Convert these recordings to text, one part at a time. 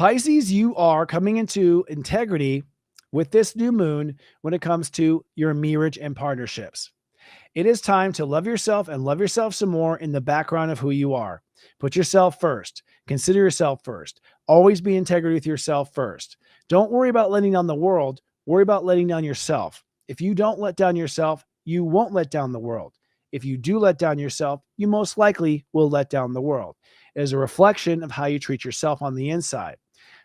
Pisces, you are coming into integrity with this new moon when it comes to your marriage and partnerships. It is time to love yourself and love yourself some more in the background of who you are. Put yourself first. Consider yourself first. Always be integrity with yourself first. Don't worry about letting down the world. Worry about letting down yourself. If you don't let down yourself, you won't let down the world. If you do let down yourself, you most likely will let down the world. It is a reflection of how you treat yourself on the inside.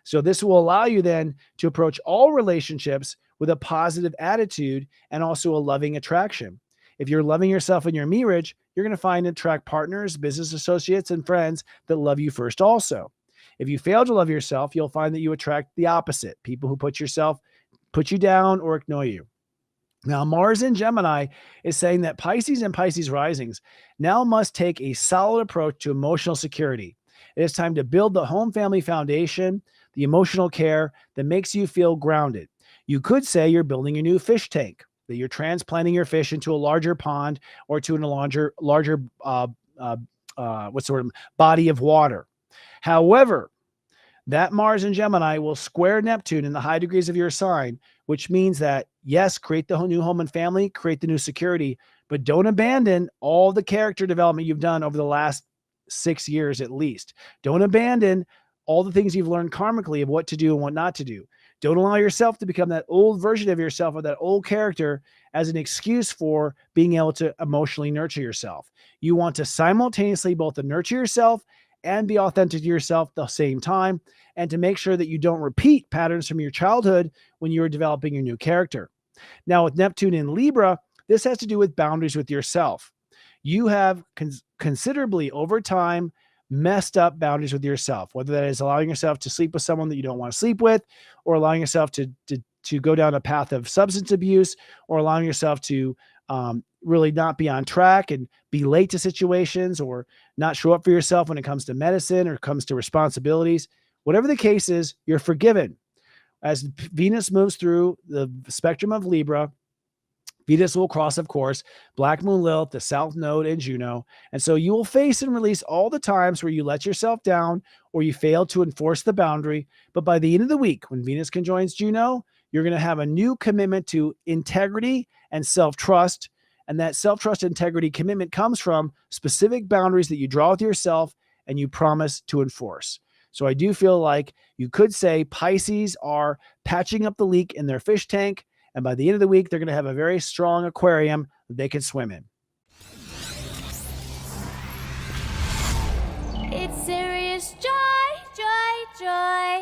So this will allow you then to approach all relationships with a positive attitude and also a loving attraction. If you're loving yourself in your marriage, you're going to find and attract partners, business associates, and friends that love you first also. If you fail to love yourself, you'll find that you attract the opposite, people who put you down or ignore you. Now, Mars in Gemini is saying that Pisces and Pisces risings now must take a solid approach to emotional security. It is time to build the home family foundation, the emotional care that makes you feel grounded. You could say you're building a new fish tank, that you're transplanting your fish into a larger pond or to a larger body of water. However, that Mars in Gemini will square Neptune in the high degrees of your sign, which means that, yes, create the new home and family, create the new security, but don't abandon all the character development you've done over the last 6 years at least. Don't abandon all the things you've learned karmically of what to do and what not to do. Don't allow yourself to become that old version of yourself or that old character as an excuse for being able to emotionally nurture yourself. You want to simultaneously both to nurture yourself and be authentic to yourself at the same time, and to make sure that you don't repeat patterns from your childhood when you were developing your new character. Now, with Neptune in Libra, this has to do with boundaries with yourself. You have considerably over time messed up boundaries with yourself, whether that is allowing yourself to sleep with someone that you don't want to sleep with, or allowing yourself to go down a path of substance abuse, or allowing yourself to really not be on track and be late to situations, or not show up for yourself when it comes to medicine or comes to responsibilities. Whatever the case is, you're forgiven. As Venus moves through the spectrum of Libra, Venus will cross, of course, Black Moon Lilith, the South Node, and Juno. And so you will face and release all the times where you let yourself down or you fail to enforce the boundary. But by the end of the week, when Venus conjoins Juno, you're going to have a new commitment to integrity and self-trust. And that self-trust, integrity, commitment comes from specific boundaries that you draw with yourself and you promise to enforce. So I do feel like you could say Pisces are patching up the leak in their fish tank. And by the end of the week, they're going to have a very strong aquarium that they can swim in. It's serious joy, joy, joy.